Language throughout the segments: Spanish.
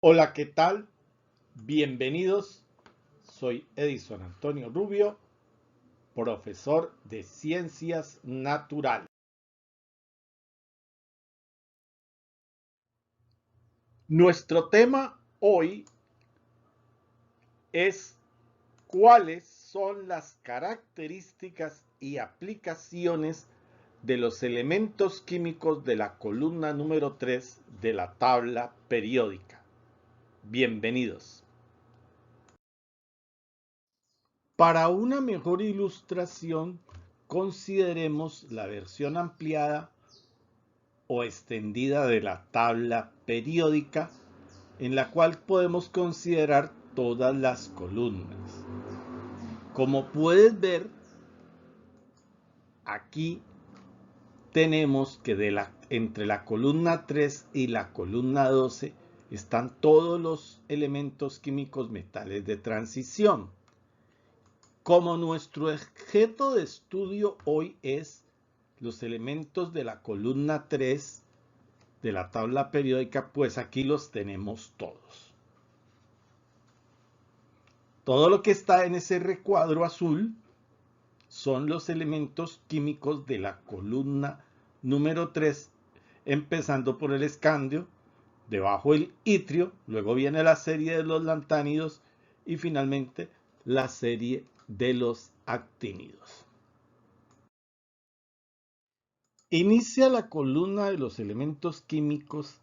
Hola, ¿qué tal? Bienvenidos. Soy Edison Antonio Rubio, profesor de Ciencias Naturales. Nuestro tema hoy es cuáles son las características y aplicaciones de los elementos químicos de la columna número 3 de la tabla periódica. Bienvenidos. Para una mejor ilustración, consideremos la versión ampliada o extendida de la tabla periódica, en la cual podemos considerar todas las columnas. Como puedes ver, aquí tenemos que entre la columna 3 y la columna 12 están todos los elementos químicos metales de transición. Como nuestro objeto de estudio hoy es los elementos de la columna 3 de la tabla periódica, pues aquí los tenemos todos. Todo lo que está en ese recuadro azul son los elementos químicos de la columna número 3, empezando por el escandio, debajo el itrio, luego viene la serie de los lantánidos y finalmente la serie de los actínidos. Inicia la columna de los elementos químicos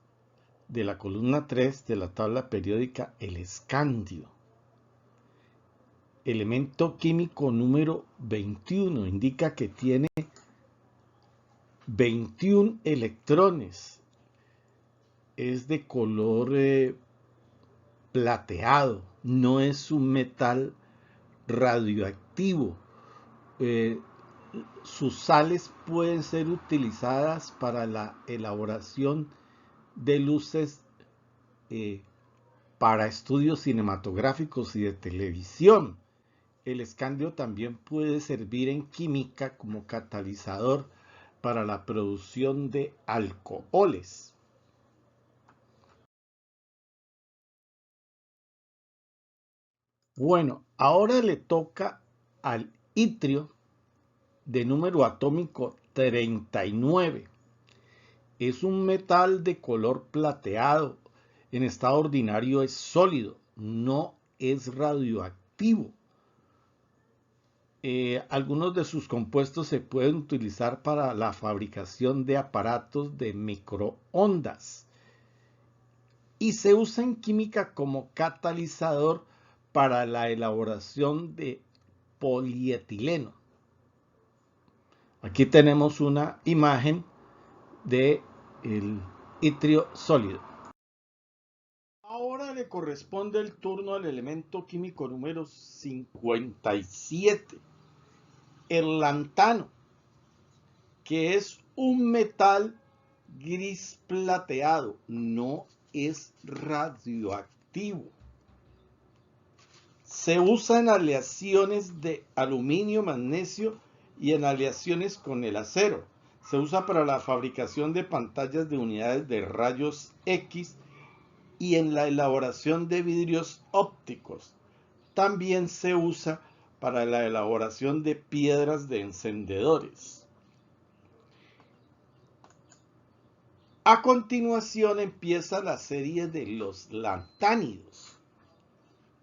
de la columna 3 de la tabla periódica el escandio. Elemento químico número 21 indica que tiene 21 electrones. Es de color plateado, no es un metal radioactivo. Sus sales pueden ser utilizadas para la elaboración de luces para estudios cinematográficos y de televisión. El escandio también puede servir en química como catalizador para la producción de alcoholes. Bueno, ahora le toca al itrio de número atómico 39. Es un metal de color plateado. En estado ordinario es sólido, no es radioactivo. Algunos de sus compuestos se pueden utilizar para la fabricación de aparatos de microondas y se usa en química como catalizador para la elaboración de polietileno. Aquí tenemos una imagen de el itrio sólido. Ahora le corresponde el turno al elemento químico número 57, el lantano, que es un metal gris plateado, no es radioactivo. Se usa en aleaciones de aluminio, magnesio y en aleaciones con el acero. Se usa para la fabricación de pantallas de unidades de rayos X y en la elaboración de vidrios ópticos. También se usa para la elaboración de piedras de encendedores. A continuación empieza la serie de los lantánidos,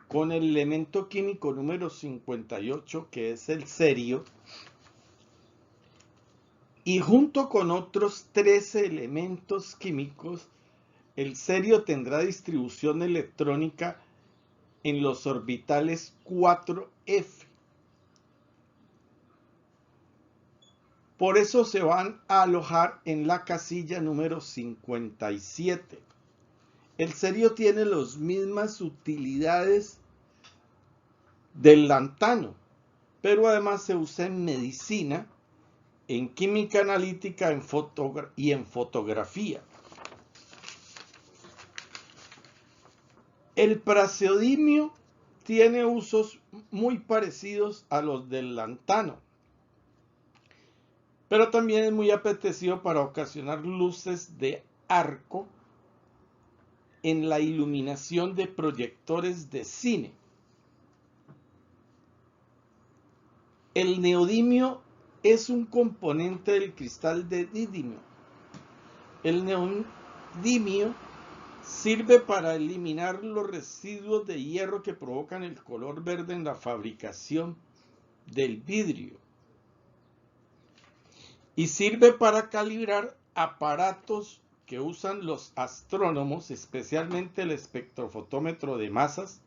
con el elemento químico número 58, que es el cerio, y junto con otros 13 elementos químicos, el cerio tendrá distribución electrónica en los orbitales 4f. Por eso se van a alojar en la casilla número 57. El cerio tiene las mismas utilidades del lantano, pero además se usa en medicina, en química analítica y en fotografía. El praseodimio tiene usos muy parecidos a los del lantano, pero también es muy apetecido para ocasionar luces de arco en la iluminación de proyectores de cine. El neodimio es un componente del cristal de didimio. El neodimio sirve para eliminar los residuos de hierro que provocan el color verde en la fabricación del vidrio. Y sirve para calibrar aparatos que usan los astrónomos, especialmente el espectrofotómetro de masas,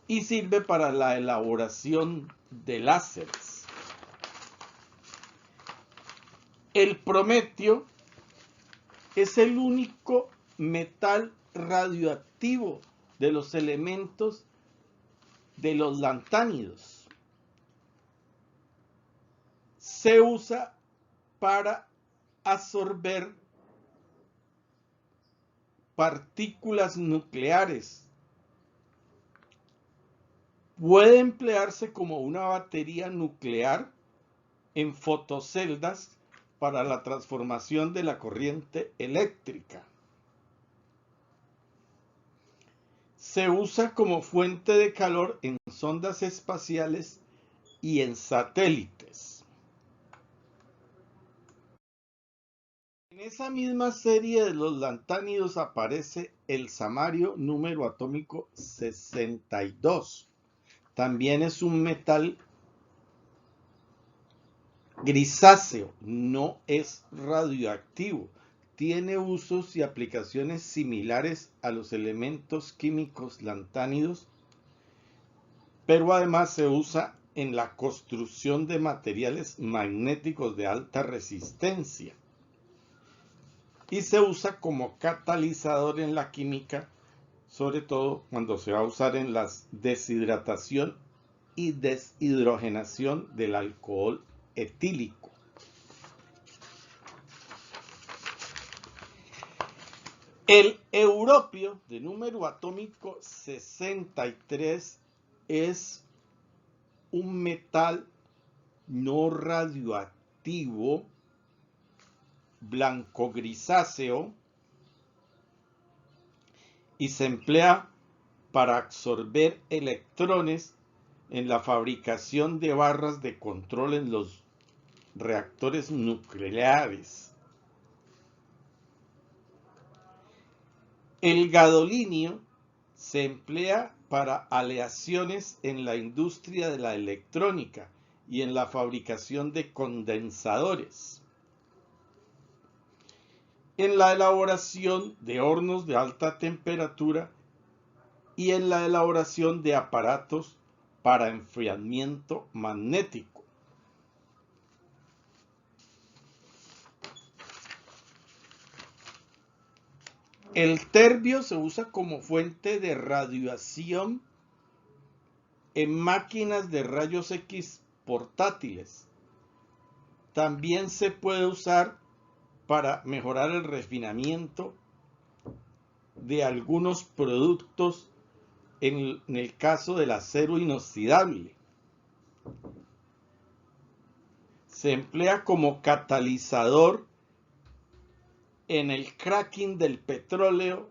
y sirve para la elaboración de láseres. El prometio es el único metal radioactivo de los elementos de los lantánidos. Se usa para absorber partículas nucleares. Puede emplearse como una batería nuclear en fotoceldas para la transformación de la corriente eléctrica. Se usa como fuente de calor en sondas espaciales y en satélites. En esa misma serie de los lantánidos aparece el samario número atómico 62. También es un metal grisáceo, no es radioactivo. Tiene usos y aplicaciones similares a los elementos químicos lantánidos, pero además se usa en la construcción de materiales magnéticos de alta resistencia y se usa como catalizador en la química, sobre todo cuando se va a usar en la deshidratación y deshidrogenación del alcohol etílico. El europio de número atómico 63 es un metal no radioactivo blanco grisáceo y se emplea para absorber electrones en la fabricación de barras de control en los reactores nucleares. El gadolinio se emplea para aleaciones en la industria de la electrónica y en la fabricación de condensadores, en la elaboración de hornos de alta temperatura y en la elaboración de aparatos para enfriamiento magnético. El terbio se usa como fuente de radiación en máquinas de rayos X portátiles. También se puede usar para mejorar el refinamiento de algunos productos en el caso del acero inoxidable. Se emplea como catalizador en el cracking del petróleo,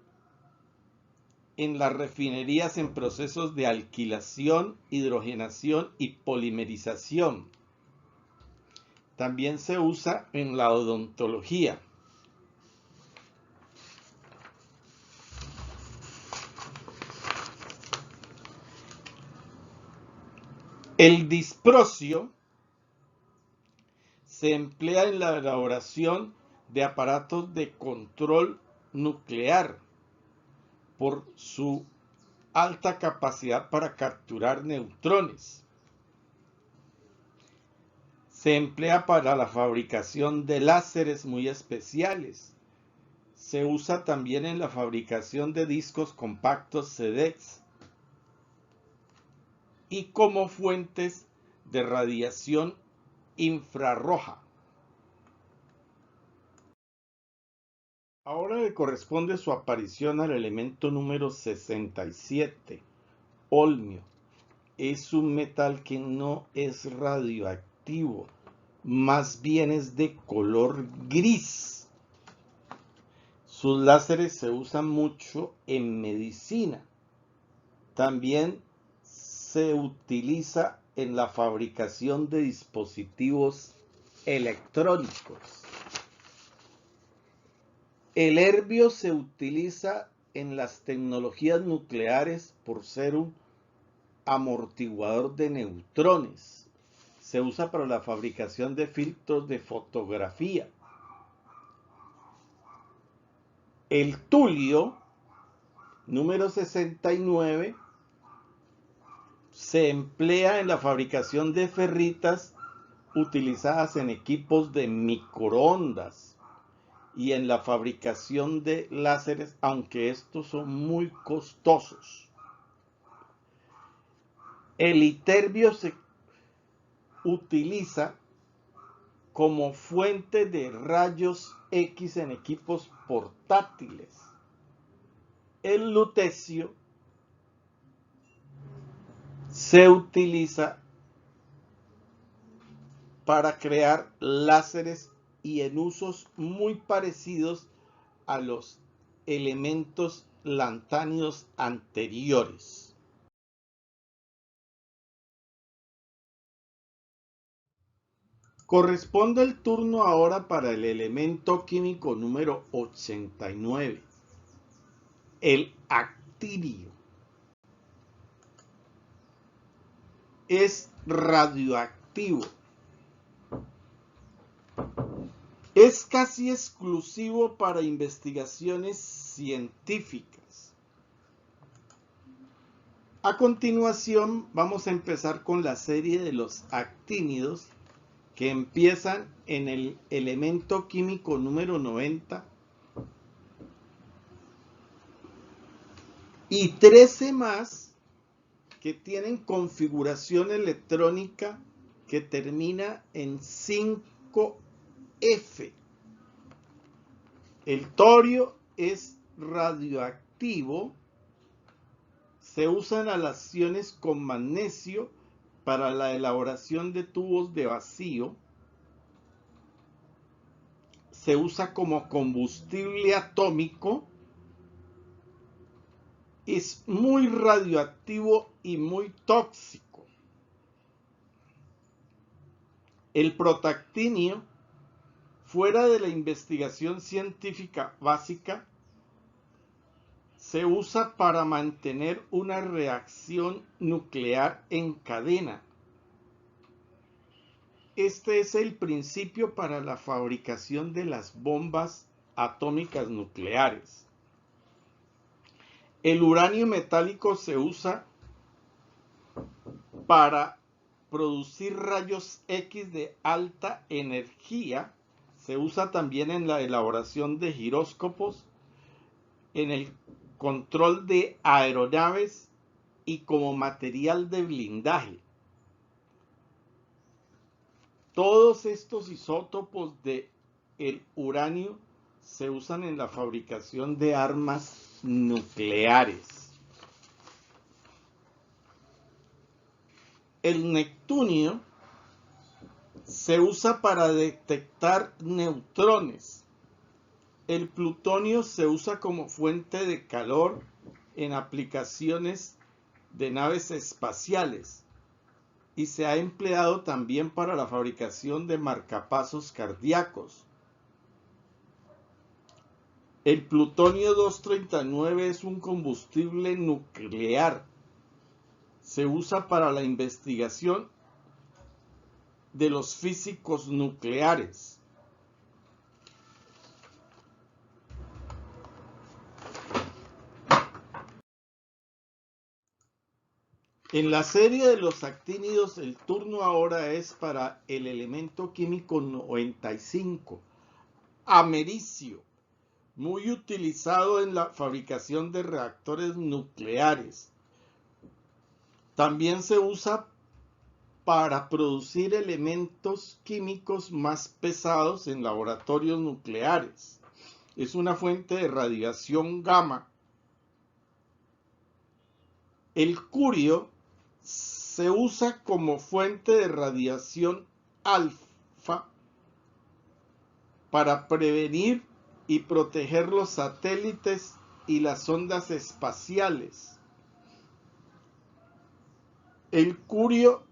en las refinerías en procesos de alquilación, hidrogenación y polimerización. También se usa en la odontología. El disprocio se emplea en la elaboración de aparatos de control nuclear por su alta capacidad para capturar neutrones. Se emplea para la fabricación de láseres muy especiales. Se usa también en la fabricación de discos compactos CDs y como fuentes de radiación infrarroja. Ahora le corresponde su aparición al elemento número 67, olmio. Es un metal que no es radioactivo, más bien es de color gris. Sus láseres se usan mucho en medicina. También se utiliza en la fabricación de dispositivos electrónicos. El herbio se utiliza en las tecnologías nucleares por ser un amortiguador de neutrones. Se usa para la fabricación de filtros de fotografía. El tulio, número 69, se emplea en la fabricación de ferritas utilizadas en equipos de microondas y en la fabricación de láseres, aunque estos son muy costosos. El iterbio se utiliza como fuente de rayos X en equipos portátiles. El lutecio se utiliza para crear láseres y en usos muy parecidos a los elementos lantáneos anteriores. Corresponde el turno ahora para el elemento químico número 89, el actinio. Es radioactivo. Es casi exclusivo para investigaciones científicas. A continuación vamos a empezar con la serie de los actínidos que empiezan en el elemento químico número 90 y 13 más que tienen configuración electrónica que termina en 5F. El torio es radioactivo. Se usan aleaciones con magnesio para la elaboración de tubos de vacío. Se usa como combustible atómico. Es muy radioactivo y muy tóxico. El protactinio, fuera de la investigación científica básica, se usa para mantener una reacción nuclear en cadena. Este es el principio para la fabricación de las bombas atómicas nucleares. El uranio metálico se usa para producir rayos X de alta energía. Se usa también en la elaboración de giróscopos, en el control de aeronaves y como material de blindaje. Todos estos isótopos de el uranio se usan en la fabricación de armas nucleares. El neptunio se usa para detectar neutrones. El plutonio se usa como fuente de calor en aplicaciones de naves espaciales y se ha empleado también para la fabricación de marcapasos cardíacos. El plutonio 239 es un combustible nuclear. Se usa para la investigación de los físicos nucleares. En la serie de los actínidos, el turno ahora es para el elemento químico 95, americio, muy utilizado en la fabricación de reactores nucleares. También se usa para producir elementos químicos más pesados en laboratorios nucleares. Es una fuente de radiación gamma. El curio se usa como fuente de radiación alfa para prevenir y proteger los satélites y las ondas espaciales. El curio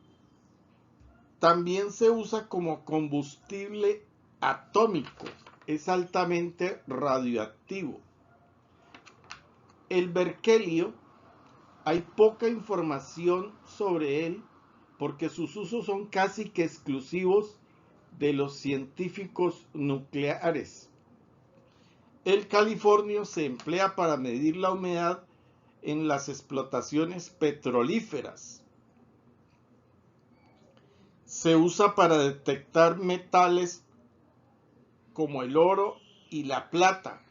también se usa como combustible atómico, es altamente radioactivo. El berkelio, hay poca información sobre él porque sus usos son casi que exclusivos de los científicos nucleares. El californio se emplea para medir la humedad en las explotaciones petrolíferas. Se usa para detectar metales como el oro y la plata.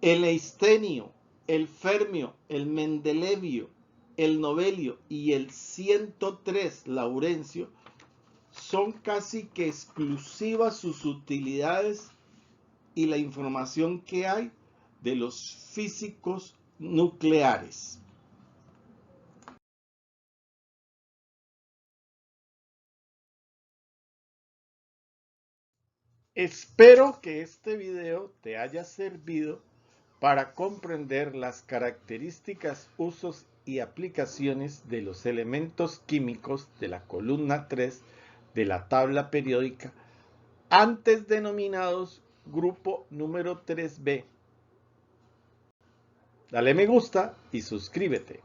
El eistenio, el fermio, el mendelevio, el novelio y el 103 laurencio son casi que exclusivas sus utilidades y la información que hay de los físicos nucleares. Espero que este video te haya servido para comprender las características, usos y aplicaciones de los elementos químicos de la columna 3 de la tabla periódica, antes denominados grupo número 3B. Dale me gusta y suscríbete.